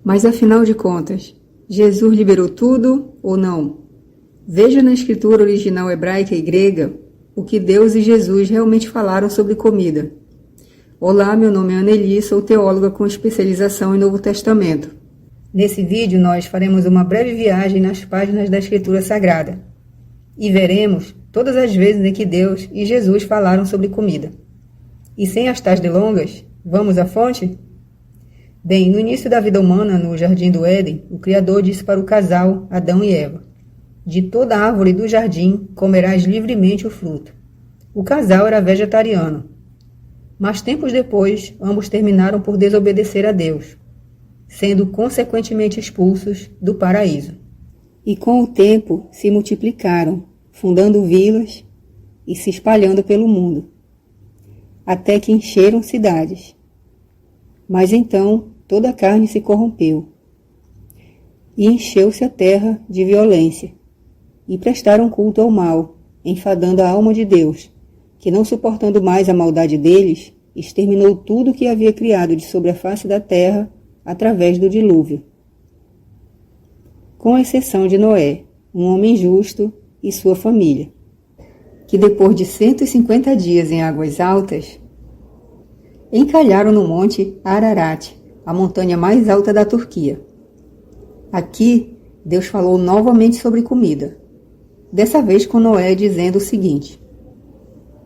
Mas afinal de contas, Jesus liberou tudo ou não? Veja na escritura original hebraica e grega o que Deus e Jesus realmente falaram sobre comida. Olá, meu nome é Anneli, sou teóloga com especialização em Novo Testamento. Nesse vídeo nós faremos uma breve viagem nas páginas da Escritura Sagrada e veremos todas as vezes em que Deus e Jesus falaram sobre comida. E sem as tais delongas, vamos à fonte? Bem, no início da vida humana, no Jardim do Éden, o Criador disse para o casal, Adão e Eva: de toda árvore do jardim comerás livremente o fruto. O casal era vegetariano. Mas tempos depois, ambos terminaram por desobedecer a Deus, sendo consequentemente expulsos do paraíso. E com o tempo se multiplicaram, fundando vilas e se espalhando pelo mundo, até que encheram cidades. Mas então toda a carne se corrompeu, e encheu-se a terra de violência, e prestaram culto ao mal, enfadando a alma de Deus, que, não suportando mais a maldade deles, exterminou tudo o que havia criado de sobre a face da terra através do dilúvio. Com exceção de Noé, um homem justo e sua família, que depois de 150 dias em águas altas, encalharam no monte Ararat, a montanha mais alta da Turquia. Aqui, Deus falou novamente sobre comida, dessa vez com Noé dizendo o seguinte: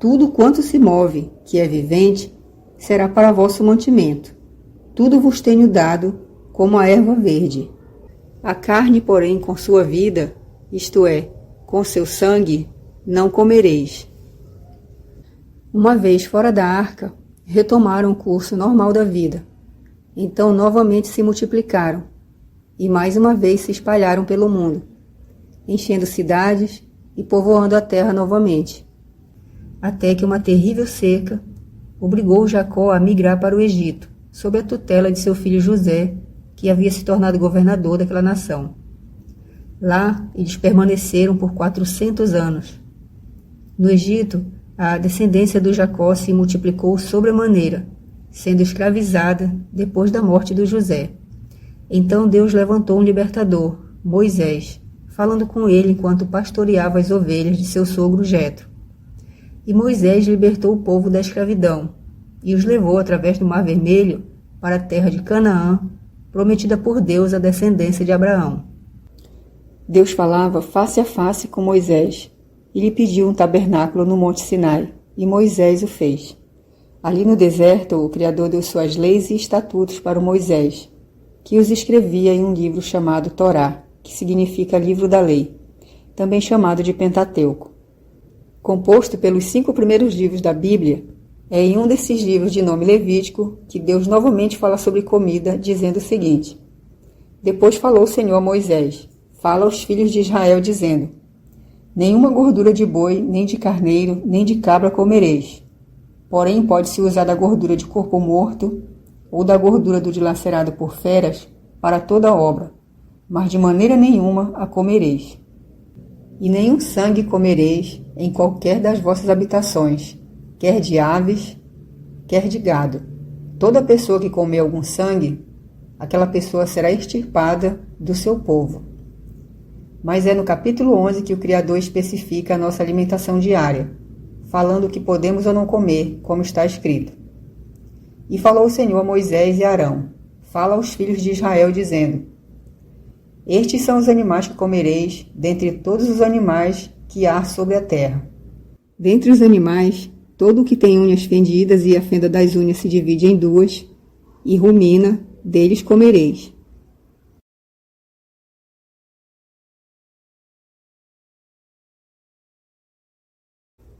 tudo quanto se move, que é vivente, será para vosso mantimento. Tudo vos tenho dado, como a erva verde. A carne, porém, com sua vida, isto é, com seu sangue, não comereis. Uma vez fora da arca, retomaram o curso normal da vida. Então novamente se multiplicaram, e mais uma vez se espalharam pelo mundo, enchendo cidades e povoando a terra novamente, até que uma terrível seca obrigou Jacó a migrar para o Egito, sob a tutela de seu filho José, que havia se tornado governador daquela nação. Lá eles permaneceram por 400 anos. No Egito, a descendência do Jacó se multiplicou sobremaneira, sendo escravizada depois da morte do José. Então Deus levantou um libertador, Moisés, falando com ele enquanto pastoreava as ovelhas de seu sogro Jetro. E Moisés libertou o povo da escravidão e os levou através do Mar Vermelho para a terra de Canaã, prometida por Deus à descendência de Abraão. Deus falava face a face com Moisés e lhe pediu um tabernáculo no Monte Sinai, e Moisés o fez. Ali no deserto, o Criador deu suas leis e estatutos para o Moisés, que os escrevia em um livro chamado Torá, que significa livro da lei, também chamado de Pentateuco. Composto pelos 5 primeiros livros da Bíblia, é em um desses livros de nome Levítico que Deus novamente fala sobre comida, dizendo o seguinte: depois falou o Senhor a Moisés: fala aos filhos de Israel, dizendo: nenhuma gordura de boi, nem de carneiro, nem de cabra comereis. Porém, pode-se usar da gordura de corpo morto ou da gordura do dilacerado por feras para toda obra, mas de maneira nenhuma a comereis. E nenhum sangue comereis em qualquer das vossas habitações, quer de aves, quer de gado. Toda pessoa que comer algum sangue, aquela pessoa será extirpada do seu povo. Mas é no capítulo 11 que o Criador especifica a nossa alimentação diária, falando o que podemos ou não comer, como está escrito. E falou o Senhor a Moisés e a Arão: fala aos filhos de Israel, dizendo: estes são os animais que comereis, dentre todos os animais que há sobre a terra. Dentre os animais, todo o que tem unhas fendidas e a fenda das unhas se divide em 2, e rumina, deles comereis.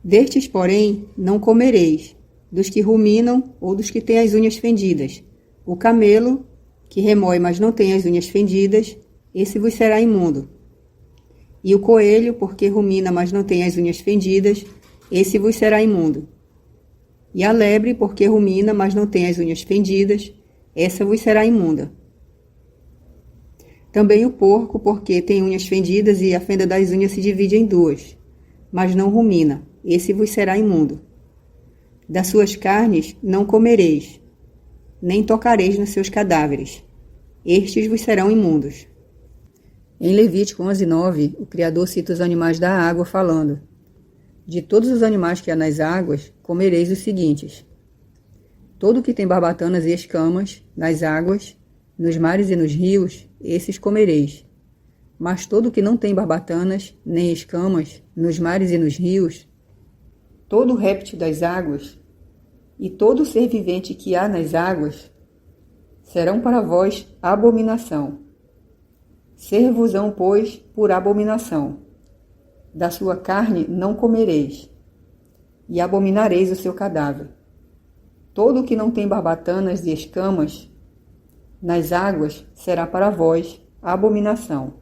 Destes, porém, não comereis, dos que ruminam ou dos que têm as unhas fendidas. O camelo, que remói, mas não tem as unhas fendidas, esse vos será imundo. E o coelho, porque rumina, mas não tem as unhas fendidas, esse vos será imundo. E a lebre, porque rumina, mas não tem as unhas fendidas, essa vos será imunda. Também o porco, porque tem unhas fendidas e a fenda das unhas se divide em 2, mas não rumina, esse vos será imundo. Das suas carnes não comereis, nem tocareis nos seus cadáveres. estes vos serão imundos. Em Levítico 11:9, o Criador cita os animais da água, falando: de todos os animais que há nas águas, comereis os seguintes: todo o que tem barbatanas e escamas, nas águas, nos mares e nos rios, esses comereis. Mas todo o que não tem barbatanas, nem escamas, nos mares e nos rios, todo réptil das águas, e todo ser vivente que há nas águas, serão para vós abominação. Ser-vos-ão, pois, por abominação. Da sua carne não comereis, e abominareis o seu cadáver. Todo o que não tem barbatanas e escamas, nas águas, será para vós abominação.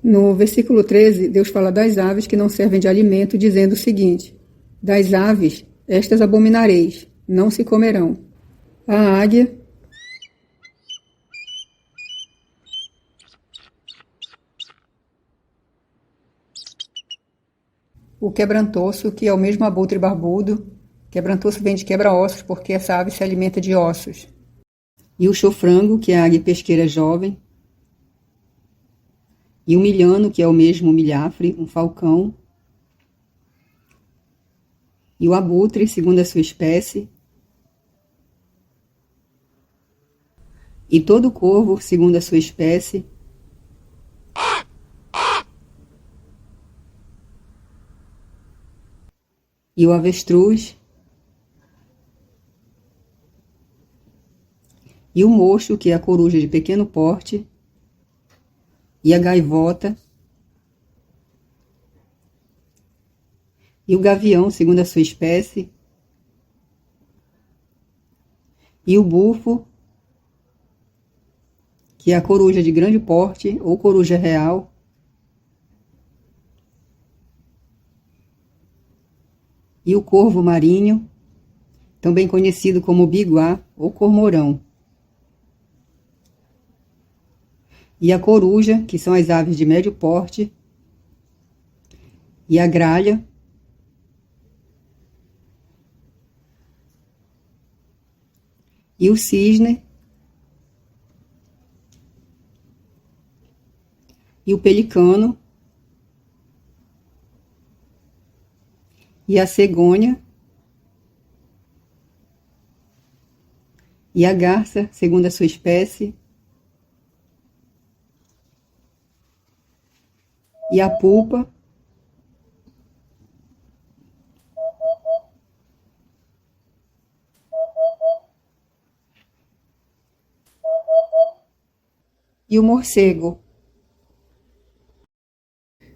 No versículo 13, Deus fala das aves que não servem de alimento, dizendo o seguinte: das aves, estas abominareis, não se comerão. A águia, o quebrantoço, que é o mesmo abutre barbudo. Quebrantoço vem de quebra-ossos, porque essa ave se alimenta de ossos. E o chofrango, que é a águia pesqueira jovem. E o milhano, que é o mesmo milhafre, um falcão. E o abutre, segundo a sua espécie. E todo corvo, segundo a sua espécie. E o avestruz. E o mocho, que é a coruja de pequeno porte. E a gaivota. E o gavião, segundo a sua espécie. E o bufo, que é a coruja de grande porte ou coruja real. E o corvo marinho, também conhecido como biguá ou cormorão. E a coruja, que são as aves de médio porte. E a gralha. E o cisne. E o pelicano. E a cegônia. E a garça, segundo a sua espécie. E a pulpa. E o morcego.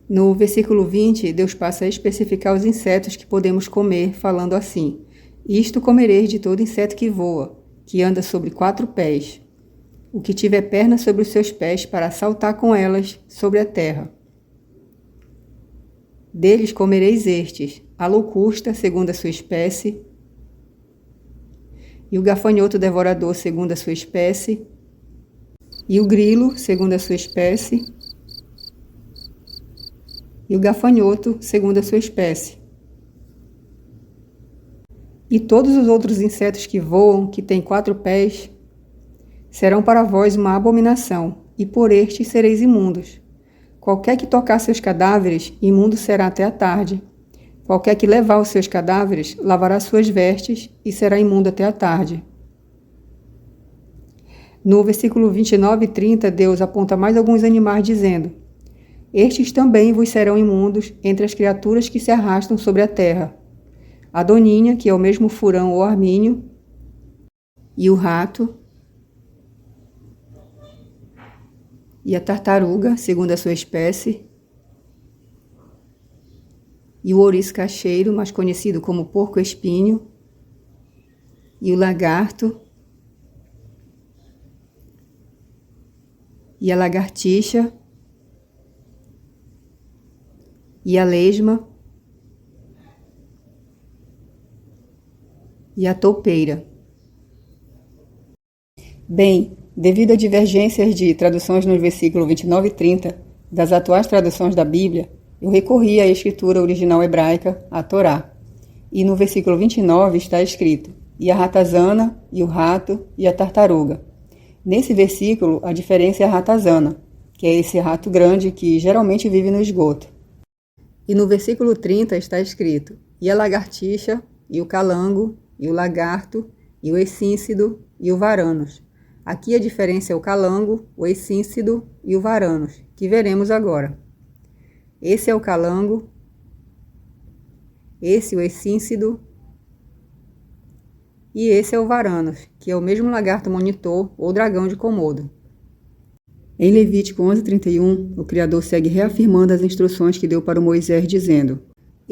No versículo 20, Deus passa a especificar os insetos que podemos comer, falando assim: isto comereis de todo inseto que voa, que anda sobre 4 pés, o que tiver pernas sobre os seus pés para saltar com elas sobre a terra. Deles comereis estes: a locusta, segundo a sua espécie, e o gafanhoto devorador, segundo a sua espécie, e o grilo, segundo a sua espécie, e o gafanhoto, segundo a sua espécie. E todos os outros insetos que voam, que têm 4 pés, serão para vós uma abominação, e por estes sereis imundos. Qualquer que tocar seus cadáveres, imundo será até a tarde. Qualquer que levar os seus cadáveres, lavará suas vestes, e será imundo até a tarde. No versículo 29 e 30, Deus aponta mais alguns animais, dizendo: estes também vos serão imundos entre as criaturas que se arrastam sobre a terra. A doninha, que é o mesmo furão ou arminho, e o rato, e a tartaruga, segundo a sua espécie, e o ouriço cacheiro, mais conhecido como porco-espinho, e o lagarto, e a lagartixa, e a lesma, e a toupeira. Bem, devido a divergências de traduções nos versículos 29 e 30 das atuais traduções da Bíblia, eu recorri à escritura original hebraica, a Torá. E no versículo 29 está escrito: e a ratazana, e o rato, e a tartaruga. Nesse versículo, a diferença é a ratazana, que é esse rato grande que geralmente vive no esgoto. E no versículo 30 está escrito: e a lagartixa, e o calango, e o lagarto, e o essíncido, e o varanos. Aqui a diferença é o calango, o essíncido e o varanos, que veremos agora. Esse é o calango, esse o essíncido, e esse é o varanos, que é o mesmo lagarto monitor ou dragão de Komodo. Em Levítico 11:31, o Criador segue reafirmando as instruções que deu para Moisés, dizendo: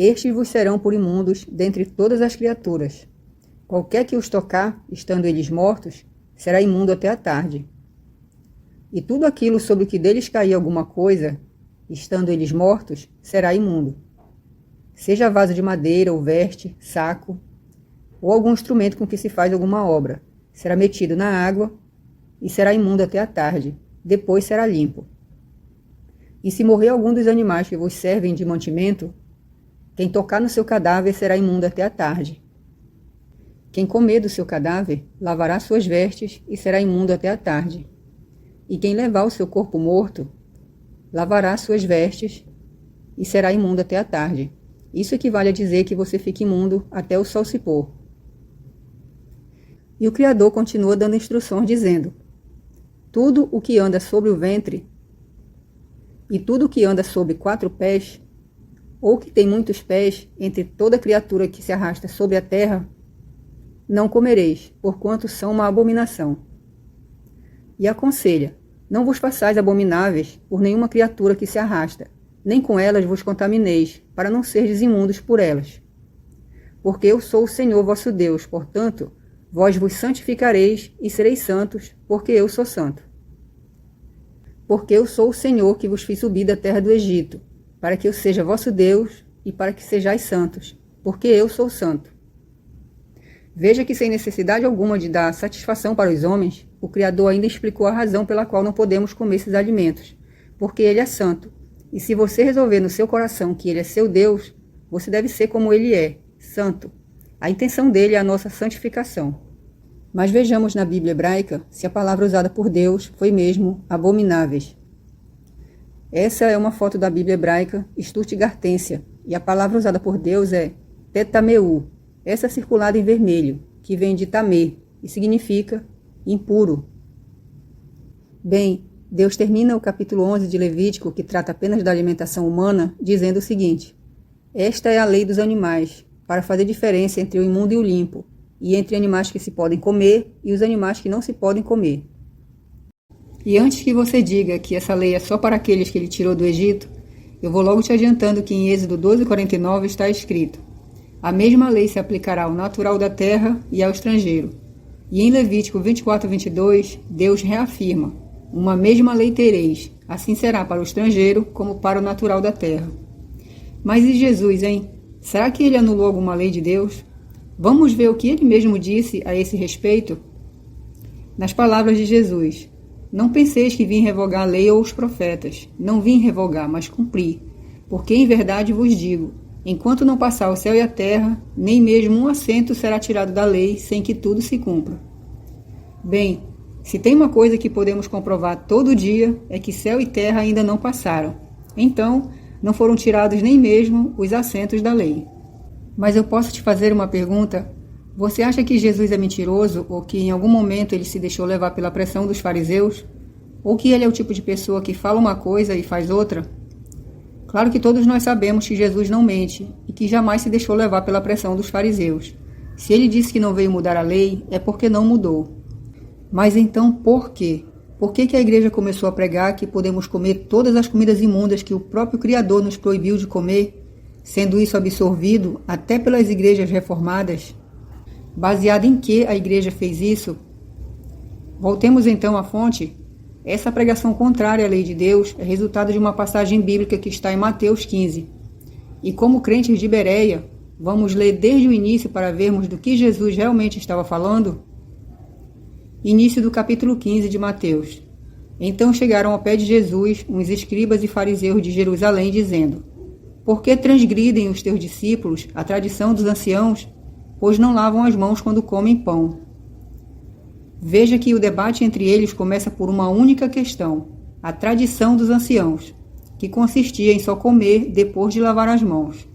estes vos serão por imundos dentre todas as criaturas. Qualquer que os tocar, estando eles mortos, será imundo até a tarde. E tudo aquilo sobre o que deles cair alguma coisa, estando eles mortos, será imundo. Seja vaso de madeira, ou veste, saco, ou algum instrumento com que se faz alguma obra, será metido na água e será imundo até a tarde, depois será limpo. E se morrer algum dos animais que vos servem de mantimento, quem tocar no seu cadáver será imundo até a tarde. Quem comer do seu cadáver, lavará suas vestes e será imundo até a tarde. E quem levar o seu corpo morto, lavará suas vestes e será imundo até a tarde. Isso equivale a dizer que você fica imundo até o sol se pôr. E o Criador continua dando instruções dizendo: tudo o que anda sobre o ventre e tudo o que anda sobre 4 pés, ou que tem muitos pés entre toda criatura que se arrasta sobre a terra, não comereis, porquanto são uma abominação. E aconselha: não vos façais abomináveis por nenhuma criatura que se arrasta, nem com elas vos contamineis, para não serdes imundos por elas. Porque eu sou o Senhor vosso Deus, portanto, vós vos santificareis e sereis santos, porque eu sou santo. Porque eu sou o Senhor que vos fiz subir da terra do Egito, para que eu seja vosso Deus e para que sejais santos, porque eu sou santo. Veja que sem necessidade alguma de dar satisfação para os homens, o Criador ainda explicou a razão pela qual não podemos comer esses alimentos, porque Ele é santo. E se você resolver no seu coração que Ele é seu Deus, você deve ser como Ele é, santo. A intenção dele é a nossa santificação. Mas vejamos na Bíblia hebraica se a palavra usada por Deus foi mesmo abomináveis. Essa é uma foto da Bíblia hebraica Stuttgartensia, e a palavra usada por Deus é tetameu, essa circulada em vermelho, que vem de tamê e significa impuro. Bem, Deus termina o capítulo 11 de Levítico, que trata apenas da alimentação humana, dizendo o seguinte: esta é a lei dos animais, para fazer diferença entre o imundo e o limpo, e entre animais que se podem comer e os animais que não se podem comer. E antes que você diga que essa lei é só para aqueles que ele tirou do Egito, eu vou logo te adiantando que em Êxodo 12:49 está escrito: a mesma lei se aplicará ao natural da terra e ao estrangeiro. E em Levítico 24:22, Deus reafirma: uma mesma lei tereis, assim será para o estrangeiro como para o natural da terra. Mas e Jesus, hein? Será que ele anulou alguma lei de Deus? Vamos ver o que ele mesmo disse a esse respeito? Nas palavras de Jesus: não penseis que vim revogar a lei ou os profetas. Não vim revogar, mas cumprir. Porque em verdade vos digo, enquanto não passar o céu e a terra, nem mesmo um acento será tirado da lei sem que tudo se cumpra. Bem, se tem uma coisa que podemos comprovar todo dia, é que céu e terra ainda não passaram. Então, não foram tirados nem mesmo os assentos da lei. Mas eu posso te fazer uma pergunta? Você acha que Jesus é mentiroso ou que em algum momento ele se deixou levar pela pressão dos fariseus? Ou que ele é o tipo de pessoa que fala uma coisa e faz outra? Claro que todos nós sabemos que Jesus não mente e que jamais se deixou levar pela pressão dos fariseus. Se ele disse que não veio mudar a lei, é porque não mudou. Mas então por quê? Por que a igreja começou a pregar que podemos comer todas as comidas imundas que o próprio Criador nos proibiu de comer, sendo isso absorvido até pelas igrejas reformadas? Baseado em que a igreja fez isso? Voltemos então à fonte. Essa pregação contrária à lei de Deus é resultado de uma passagem bíblica que está em Mateus 15. E como crentes de Bereia, vamos ler desde o início para vermos do que Jesus realmente estava falando? Início do capítulo 15 de Mateus. Então chegaram ao pé de Jesus uns escribas e fariseus de Jerusalém, dizendo: por que transgridem os teus discípulos a tradição dos anciãos, pois não lavam as mãos quando comem pão? Veja que o debate entre eles começa por uma única questão, a tradição dos anciãos, que consistia em só comer depois de lavar as mãos.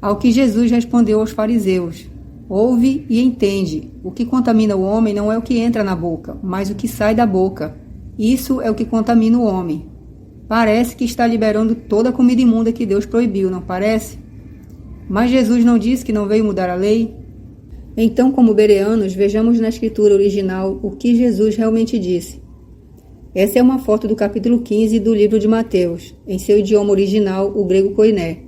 Ao que Jesus respondeu aos fariseus: ouve e entende, o que contamina o homem não é o que entra na boca, mas o que sai da boca. Isso é o que contamina o homem. Parece que está liberando toda a comida imunda que Deus proibiu, não parece? Mas Jesus não disse que não veio mudar a lei? Então, como bereanos, vejamos na escritura original o que Jesus realmente disse. Essa é uma foto do capítulo 15 do livro de Mateus, em seu idioma original, o grego koiné.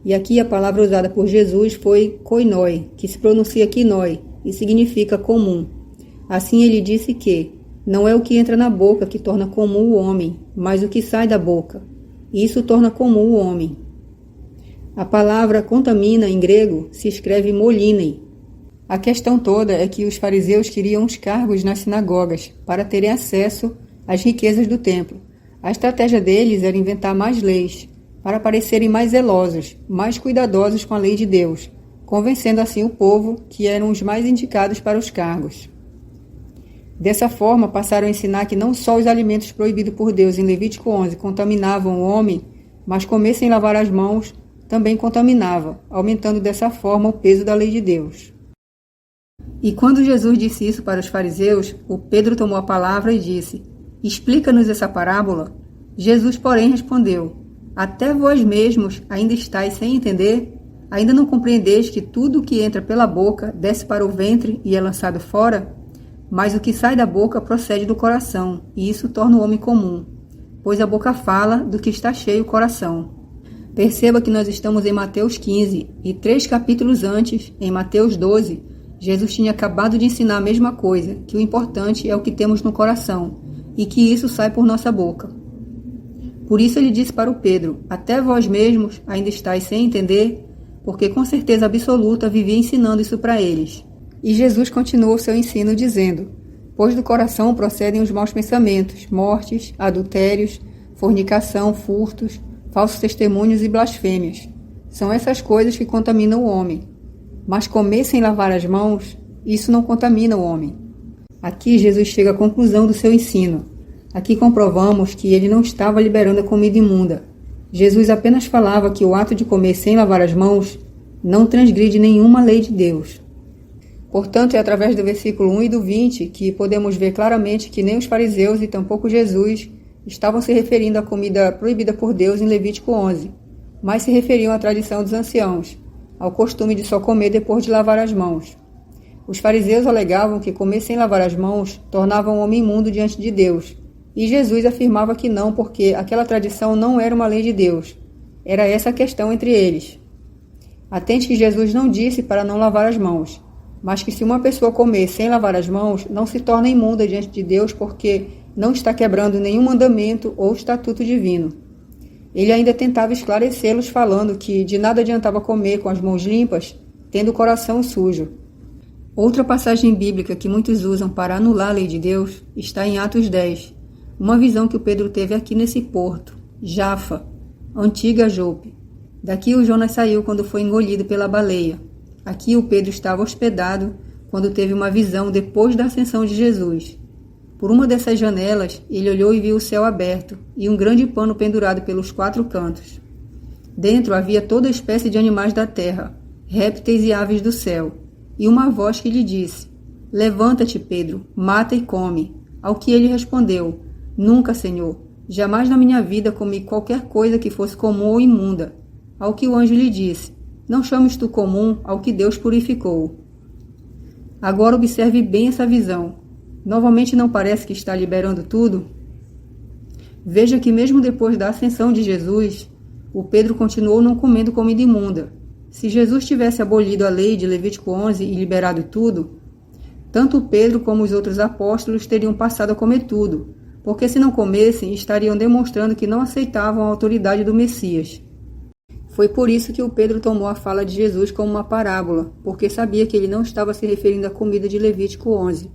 E aqui a palavra usada por Jesus foi koinoi, que se pronuncia kinoi e significa comum. Assim ele disse que não é o que entra na boca que torna comum o homem, mas o que sai da boca. Isso torna comum o homem. A palavra contamina em grego se escreve molinem. A questão toda é que os fariseus queriam os cargos nas sinagogas para terem acesso às riquezas do templo. A estratégia deles era inventar mais leis, para parecerem mais zelosos, mais cuidadosos com a lei de Deus, convencendo assim o povo que eram os mais indicados para os cargos. Dessa forma, passaram a ensinar que não só os alimentos proibidos por Deus em Levítico 11 contaminavam o homem, mas comer sem lavar as mãos também contaminava, aumentando dessa forma o peso da lei de Deus. E quando Jesus disse isso para os fariseus, o Pedro tomou a palavra e disse: explica-nos essa parábola. Jesus, porém, respondeu: até vós mesmos ainda estáis sem entender? Ainda não compreendeis que tudo o que entra pela boca desce para o ventre e é lançado fora? Mas o que sai da boca procede do coração, e isso torna o homem comum, pois a boca fala do que está cheio o coração. Perceba que nós estamos em Mateus 15, e 3 capítulos antes, em Mateus 12, Jesus tinha acabado de ensinar a mesma coisa, que o importante é o que temos no coração, e que isso sai por nossa boca. Por isso ele disse para o Pedro: até vós mesmos ainda estáis sem entender, porque com certeza absoluta vivia ensinando isso para eles. E Jesus continuou seu ensino dizendo: pois do coração procedem os maus pensamentos, mortes, adultérios, fornicação, furtos, falsos testemunhos e blasfêmias. São essas coisas que contaminam o homem. Mas comer sem lavar as mãos, isso não contamina o homem. Aqui Jesus chega à conclusão do seu ensino. Aqui comprovamos que ele não estava liberando a comida imunda. Jesus apenas falava que o ato de comer sem lavar as mãos não transgride nenhuma lei de Deus. Portanto, é através do versículo 1 e do 20 que podemos ver claramente que nem os fariseus e tampouco Jesus estavam se referindo à comida proibida por Deus em Levítico 11, mas se referiam à tradição dos anciãos, ao costume de só comer depois de lavar as mãos. Os fariseus alegavam que comer sem lavar as mãos tornava um homem imundo diante de Deus, e Jesus afirmava que não, porque aquela tradição não era uma lei de Deus. Era essa a questão entre eles. Atente que Jesus não disse para não lavar as mãos, mas que se uma pessoa comer sem lavar as mãos, não se torna imunda diante de Deus porque não está quebrando nenhum mandamento ou estatuto divino. Ele ainda tentava esclarecê-los falando que de nada adiantava comer com as mãos limpas, tendo o coração sujo. Outra passagem bíblica que muitos usam para anular a lei de Deus está em Atos 10, uma visão que o Pedro teve aqui nesse porto, Jafa, antiga Jope. Daqui o Jonas saiu quando foi engolido pela baleia. Aqui o Pedro estava hospedado quando teve uma visão depois da ascensão de Jesus. Por uma dessas janelas, ele olhou e viu o céu aberto e um grande pano pendurado pelos 4 cantos. Dentro havia toda espécie de animais da terra, répteis e aves do céu, e uma voz que lhe disse: levanta-te, Pedro, mata e come. Ao que ele respondeu: nunca, Senhor, jamais na minha vida comi qualquer coisa que fosse comum ou imunda. Ao que o anjo lhe disse: não chames tu comum ao que Deus purificou. Agora observe bem essa visão. Novamente não parece que está liberando tudo? Veja que mesmo depois da ascensão de Jesus, o Pedro continuou não comendo comida imunda. Se Jesus tivesse abolido a lei de Levítico 11 e liberado tudo, tanto Pedro como os outros apóstolos teriam passado a comer tudo, porque se não comessem, estariam demonstrando que não aceitavam a autoridade do Messias. Foi por isso que o Pedro tomou a fala de Jesus como uma parábola, porque sabia que ele não estava se referindo à comida de Levítico 11.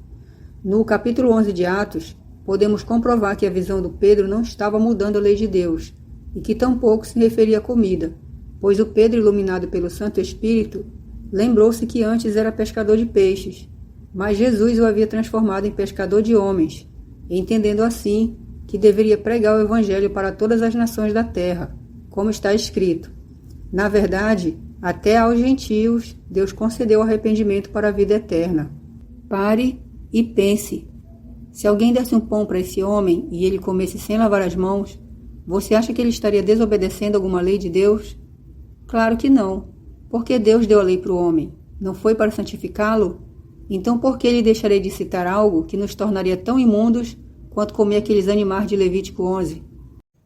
No capítulo 11 de Atos, podemos comprovar que a visão do Pedro não estava mudando a lei de Deus, e que tampouco se referia à comida, pois o Pedro, iluminado pelo Santo Espírito, lembrou-se que antes era pescador de peixes, Mas Jesus o havia transformado em pescador de homens, entendendo assim que deveria pregar o evangelho para todas as nações da terra, como está escrito. Na verdade, até aos gentios, Deus concedeu arrependimento para a vida eterna. Pare e pense. Se alguém desse um pão para esse homem e ele comesse sem lavar as mãos, você acha que ele estaria desobedecendo alguma lei de Deus? Claro que não, porque Deus deu a lei para o homem. Não foi para santificá-lo? Então por que ele deixaria de citar algo que nos tornaria tão imundos quanto comer aqueles animais de Levítico 11?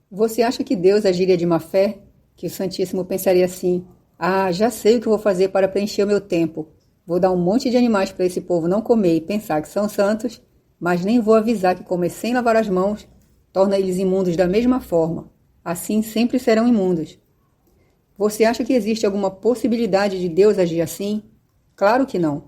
Você acha que Deus agiria de má fé? Que o Santíssimo pensaria assim: ah, já sei o que vou fazer para preencher o meu tempo. Vou dar um monte de animais para esse povo não comer e pensar que são santos, mas nem vou avisar que comer sem lavar as mãos torna eles imundos da mesma forma. Assim sempre serão imundos. Você acha que existe alguma possibilidade de Deus agir assim? Claro que não.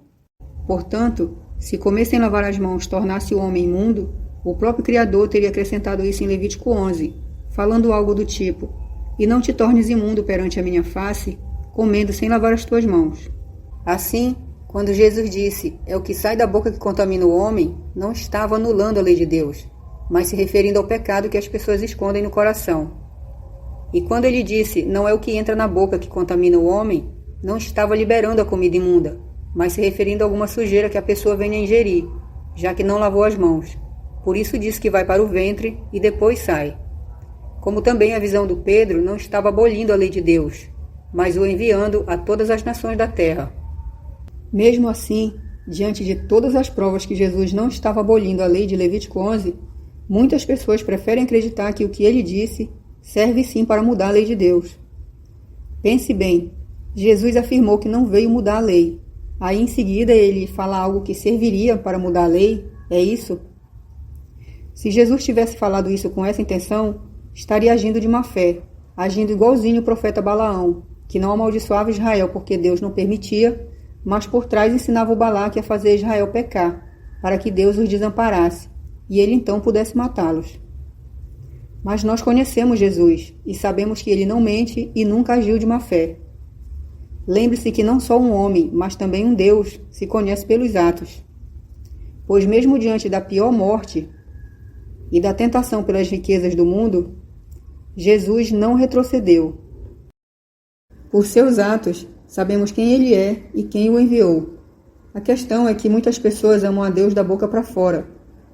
Portanto, se comer sem lavar as mãos tornasse o homem imundo, o próprio Criador teria acrescentado isso em Levítico 11, falando algo do tipo: e não te tornes imundo perante a minha face, comendo sem lavar as tuas mãos. Assim, quando Jesus disse, é o que sai da boca que contamina o homem, não estava anulando a lei de Deus, mas se referindo ao pecado que as pessoas escondem no coração. E quando ele disse, não é o que entra na boca que contamina o homem, não estava liberando a comida imunda, mas se referindo a alguma sujeira que a pessoa venha ingerir, já que não lavou as mãos. Por isso diz que vai para o ventre e depois sai. Como também a visão do Pedro não estava abolindo a lei de Deus, mas o enviando a todas as nações da terra. Mesmo assim, diante de todas as provas que Jesus não estava abolindo a lei de Levítico 11, muitas pessoas preferem acreditar que o que ele disse serve sim para mudar a lei de Deus. Pense bem, Jesus afirmou que não veio mudar a lei. Aí em seguida ele fala algo que serviria para mudar a lei, é isso? Se Jesus tivesse falado isso com essa intenção, estaria agindo de má fé, agindo igualzinho o profeta Balaão, que não amaldiçoava Israel porque Deus não permitia, mas por trás ensinava o Balaque a fazer Israel pecar, para que Deus os desamparasse, e ele então pudesse matá-los. Mas nós conhecemos Jesus, e sabemos que ele não mente e nunca agiu de má fé. Lembre-se que não só um homem, mas também um Deus, se conhece pelos atos. Pois mesmo diante da pior morte e da tentação pelas riquezas do mundo, Jesus não retrocedeu. Por seus atos, sabemos quem ele é e quem o enviou. A questão é que muitas pessoas amam a Deus da boca para fora,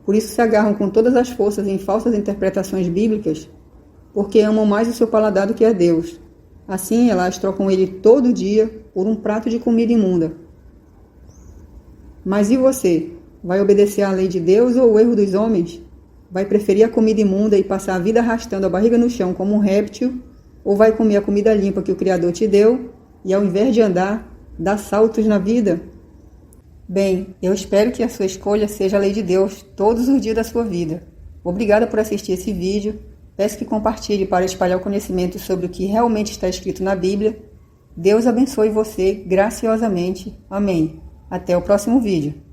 por isso se agarram com todas as forças em falsas interpretações bíblicas, porque amam mais o seu paladar do que a Deus. Assim, elas trocam ele todo dia por um prato de comida imunda. Mas e você? Vai obedecer à lei de Deus ou o erro dos homens? Vai preferir a comida imunda e passar a vida arrastando a barriga no chão como um réptil? Ou vai comer a comida limpa que o Criador te deu e, ao invés de andar, dar saltos na vida? Bem, eu espero que a sua escolha seja a lei de Deus todos os dias da sua vida. Obrigada por assistir esse vídeo. Peço que compartilhe para espalhar o conhecimento sobre o que realmente está escrito na Bíblia. Deus abençoe você graciosamente. Amém. Até o próximo vídeo.